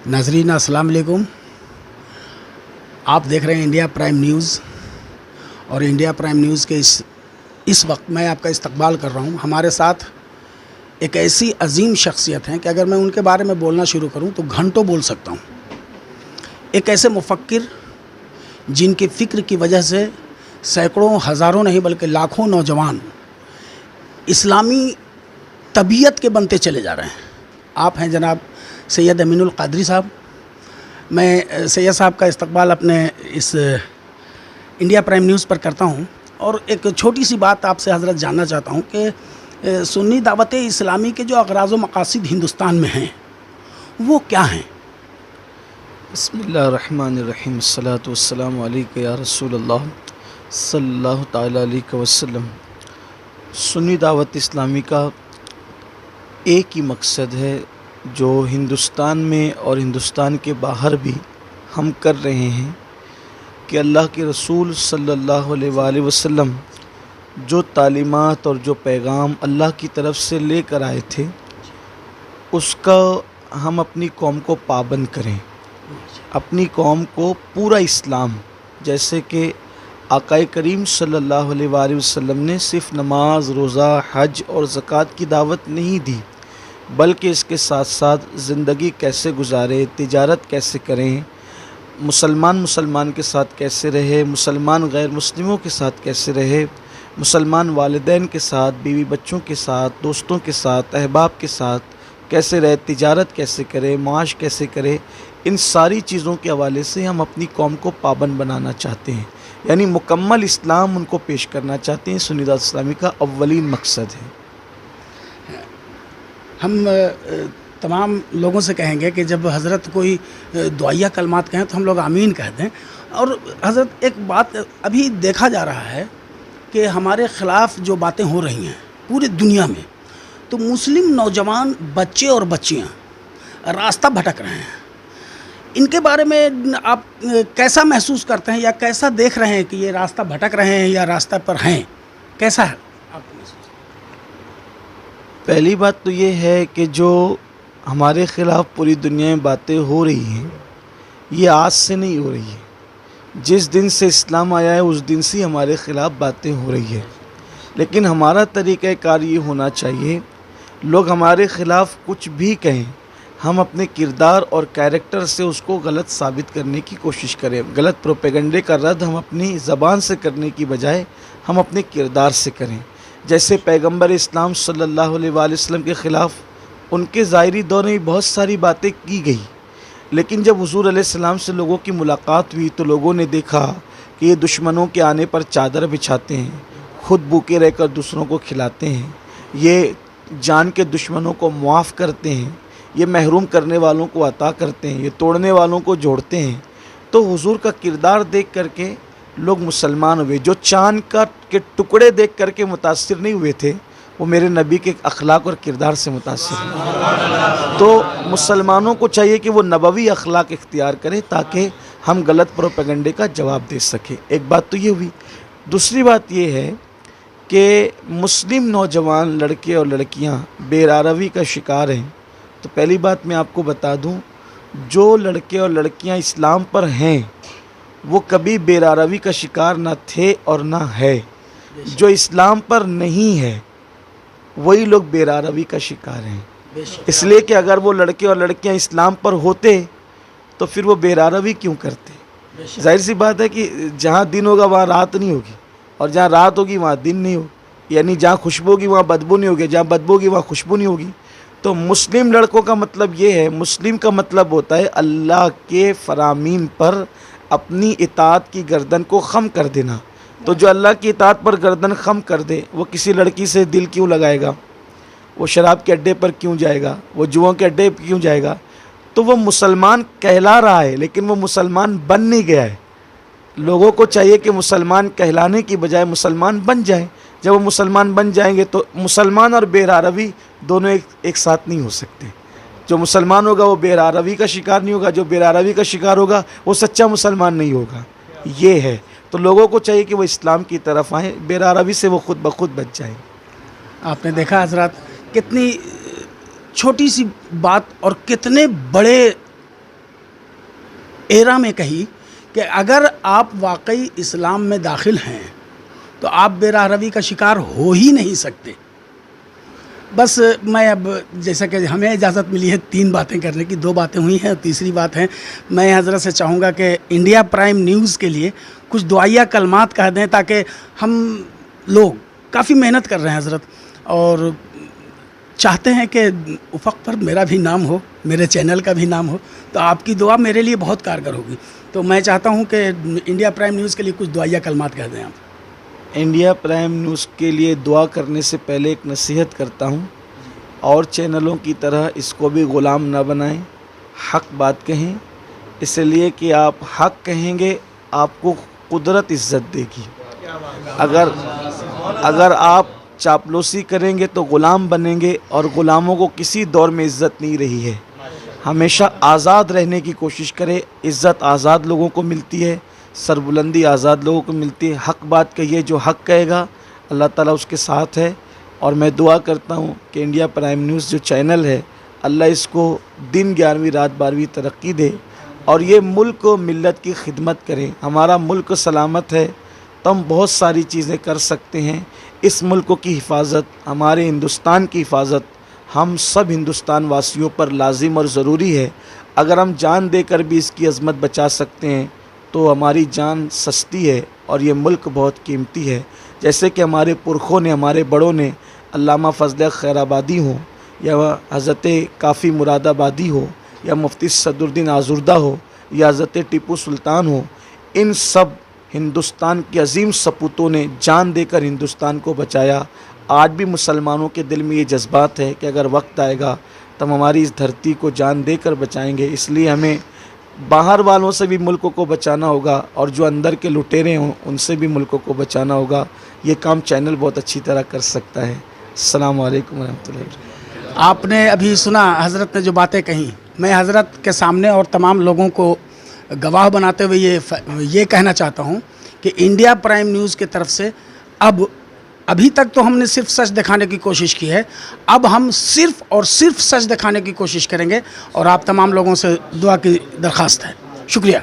नाजरीन अस्सलाम वालेकुम। आप देख रहे हैं इंडिया प्राइम न्यूज़ और इंडिया प्राइम न्यूज़ के इस वक्त मैं आपका इस्तकबाल कर रहा हूं। हमारे साथ एक ऐसी अजीम शख्सियत हैं कि अगर मैं उनके बारे में बोलना शुरू करूं तो घंटों बोल सकता हूं। एक ऐसे मुफक्किर जिनकी फ़िक्र की वजह से सैकड़ों हज़ारों नहीं बल्कि लाखों नौजवान इस्लामी तबीयत के बनते चले जा रहे हैं। आप हैं जनाब सैयद अमीनुल क़ादरी साहब। मैं सैयद साहब का इस्तकबाल अपने इस इंडिया प्राइम न्यूज़ पर करता हूं और एक छोटी सी बात आपसे हज़रत जानना चाहता हूं कि सुन्नी दावत इस्लामी के जो अग़राज़ व मक़ासिद हिंदुस्तान में हैं वो क्या हैं? बिस्मिल्लाहिर्रहमानिर्रहीम, अस्सलातु वस्सलामु अलैका या रसूलल्लाह सल्लल्लाहु तआला अलैहि वसल्लम। सुन्नी दावत इस्लामी का एक ही मकसद है जो हिंदुस्तान में और हिंदुस्तान के बाहर भी हम कर रहे हैं कि अल्लाह के रसूल सल्लल्लाहु अलैहि वसल्लम जो तालीमात और जो पैगाम अल्लाह की तरफ से लेकर आए थे उसका हम अपनी कौम को पाबंद करें। अपनी कौम को पूरा इस्लाम, जैसे कि आक़ाए करीम सल्लल्लाहु अलैहि वसल्लम ने सिर्फ नमाज, रोज़ा, हज और ज़कात की दावत नहीं दी, बल्कि इसके साथ साथ ज़िंदगी कैसे गुजारे, तिजारत कैसे करें, मुसलमान के साथ कैसे रहे, मुसलमान गैर मुस्लिमों के साथ कैसे रहे, मुसलमान वालिदैन के साथ, बीवी बच्चों के साथ, दोस्तों के साथ, अहबाब के साथ कैसे रहे, तिजारत कैसे करे, माश कैसे करे, इन सारी चीज़ों के हवाले से हम अपनी कौम को पाबंद बनाना चाहते हैं। यानी मुकम्मल इस्लाम उनको पेश करना चाहते हैं। सुन्नी दावत इस्लामी का अव्वलीन मकसद है। हम तमाम लोगों से कहेंगे कि जब हज़रत कोई दुआया कलमात कहें तो हम लोग आमीन कह दें। और हज़रत एक बात अभी देखा जा रहा है कि हमारे ख़िलाफ़ जो बातें हो रही हैं पूरी दुनिया में, तो मुस्लिम नौजवान बच्चे और बच्चियां रास्ता भटक रहे हैं। इनके बारे में आप कैसा महसूस करते हैं या कैसा देख रहे हैं कि ये रास्ता भटक रहे हैं या रास्ता पर हैं? कैसा है आपको महसूस? पहली बात तो ये है कि जो हमारे ख़िलाफ़ पूरी दुनिया में बातें हो रही हैं ये आज से नहीं हो रही है। जिस दिन से इस्लाम आया है उस दिन से हमारे ख़िलाफ़ बातें हो रही है। लेकिन हमारा तरीक़ाकार ये होना चाहिए, लोग हमारे ख़िलाफ़ कुछ भी कहें, हम अपने किरदार और कैरेक्टर से उसको गलत साबित करने की कोशिश करें। गलत प्रोपेगेंडे का रद्द हम अपनी ज़बान से करने की बजाय हम अपने किरदार से करें। जैसे पैगंबर इस्लाम सल्लल्लाहु अलैहि वसल्लम के ख़िलाफ़ उनके ज़ाहिरी दौर में बहुत सारी बातें की गई, लेकिन जब हुज़ूर अलैहिस्सलाम से लोगों की मुलाकात हुई तो लोगों ने देखा कि ये दुश्मनों के आने पर चादर बिछाते हैं, ख़ुद भूखे रहकर दूसरों को खिलाते हैं, ये जान के दुश्मनों को मुआफ़ करते हैं, ये महरूम करने वालों को अता करते हैं, ये तोड़ने वालों को जोड़ते हैं। तो हुज़ूर का किरदार देख करके लोग मुसलमान हुए। जो चाँद के टुकड़े देख करके मुतासिर नहीं हुए थे, वो मेरे नबी के अखलाक और किरदार से मुतासिर हुए। तो मुसलमानों को चाहिए कि वो नबवी अखलाक इख्तियार करें ताकि हम गलत प्रोपेगेंडे का जवाब दे सकें। एक बात तो ये हुई। दूसरी बात ये है कि मुस्लिम नौजवान लड़के और लड़कियां बेरारवी का शिकार हैं। तो पहली बात मैं आपको बता दूं, जो लड़के और लड़कियां इस्लाम पर हैं वो कभी बेरारवी का शिकार ना थे और ना है। जो इस्लाम पर नहीं है वही लोग बेरारवी का शिकार हैं। इसलिए कि अगर वो लड़के और लड़कियां इस्लाम पर होते तो फिर वो बेरारवी क्यों करते? जाहिर सी बात है कि जहाँ दिन होगा वहाँ रात नहीं होगी और जहाँ रात होगी वहाँ दिन नहीं होगी। यानी जहाँ खुशबू होगी वहाँ बदबू नहीं होगी, जहाँ बदबू होगी वहाँ खुशबू नहीं होगी। तो मुस्लिम लड़कों का मतलब ये है, मुस्लिम का मतलब होता है अल्लाह के फरामीन पर अपनी इताअत की गर्दन को खम कर देना। तो जो अल्लाह की इताअत पर गर्दन खम कर दे वो किसी लड़की से दिल क्यों लगाएगा? वो शराब के अड्डे पर क्यों जाएगा? वो जुओं के अड्डे पर क्यों जाएगा? तो वो मुसलमान कहला रहा है लेकिन वो मुसलमान बन नहीं गया है। लोगों को चाहिए कि मुसलमान कहलाने की बजाय मुसलमान बन जाए। जब वो मुसलमान बन जाएंगे तो मुसलमान और बेरारवी दोनों एक साथ नहीं हो सकते। जो मुसलमान होगा वो बेरारवी का शिकार नहीं होगा, जो बेरारवी का शिकार होगा वो सच्चा मुसलमान नहीं होगा। ये है। तो लोगों को चाहिए कि वो इस्लाम की तरफ आएँ, बेरारवी से वो खुद ब खुद बच जाएँ। आपने देखा हज़रत कितनी छोटी सी बात और कितने बड़े एरा में कही कि अगर आप वाकई इस्लाम में दाखिल हैं तो आप बेराहरवी का शिकार हो ही नहीं सकते। बस मैं अब जैसा कि हमें इजाज़त मिली है 3 बातें करने की, 2 बातें हुई हैं, तीसरी बात है मैं हज़रत से चाहूँगा कि इंडिया प्राइम न्यूज़ के लिए कुछ दुआया कलमात कह दें, ताकि हम लोग काफ़ी मेहनत कर रहे हैं हज़रत, और चाहते हैं कि उफ़क़ पर मेरा भी नाम हो, मेरे चैनल का भी नाम हो, तो आपकी दुआ मेरे लिए बहुत कारगर होगी। तो मैं चाहता हूँ कि इंडिया प्राइम न्यूज़ के लिए कुछ दुआया कलमात कह दें आप। इंडिया प्राइम न्यूज़ के लिए दुआ करने से पहले एक नसीहत करता हूँ, और चैनलों की तरह इसको भी ग़ुलाम ना बनाएं, हक़ बात कहें, इसलिए कि आप हक़ कहेंगे आपको कुदरत इज़्ज़त देगी। अगर आप चापलूसी करेंगे तो ग़ुलाम बनेंगे, और ग़ुलामों को किसी दौर में इज़्ज़त नहीं रही है। हमेशा आज़ाद रहने की कोशिश करें, इज़्ज़त आज़ाद लोगों को मिलती है, सरबुलंदी आज़ाद लोगों को मिलती है। हक़ बात कहिए, जो हक़ कहेगा अल्लाह ताला उसके साथ है। और मैं दुआ करता हूँ कि इंडिया प्राइम न्यूज़ जो चैनल है, अल्लाह इसको दिन 11वीं रात 12वीं तरक्की दे, और ये मुल्क व मिल्लत की खिदमत करें। हमारा मुल्क सलामत है तो हम बहुत सारी चीज़ें कर सकते हैं। इस मुल्क की हिफाजत, हमारे हिंदुस्तान की हिफाजत हम सब हिंदुस्तान वासियों पर लाजिम और ज़रूरी है। अगर हम जान देकर भी इसकी अज़मत बचा सकते हैं तो हमारी जान सस्ती है, और ये मुल्क बहुत कीमती है। जैसे कि हमारे पुरखों ने, हमारे बड़ों ने, अल्लामा फ़ज़ल खैराबादी हो, या हज़रत काफ़ी मुरादाबादी हो, या मुफ्ती सदरुद्दीन आज़ुर्दा हो, या हज़रत टीपू सुल्तान हो, इन सब हिंदुस्तान के अजीम सपूतों ने जान देकर हिंदुस्तान को बचाया। आज भी मुसलमानों के दिल में ये जज्बात है कि अगर वक्त आएगा तब हमारी इस धरती को जान देकर बचाएंगे। इसलिए हमें बाहर वालों से भी मुल्क को बचाना होगा, और जो अंदर के लुटेरे हों उनसे भी मुल्क को बचाना होगा। ये काम चैनल बहुत अच्छी तरह कर सकता है। अस्सलामु अलैकुम वरहमतुल्लाहि। आपने अभी सुना हज़रत ने जो बातें कहीं, मैं हज़रत के सामने और तमाम लोगों को गवाह बनाते हुए ये कहना चाहता हूँ कि इंडिया प्राइम न्यूज़ की तरफ से अभी तक तो हमने सिर्फ सच दिखाने की कोशिश की है, अब हम सिर्फ और सिर्फ सच दिखाने की कोशिश करेंगे, और आप तमाम लोगों से दुआ की दरख्वास्त है। शुक्रिया।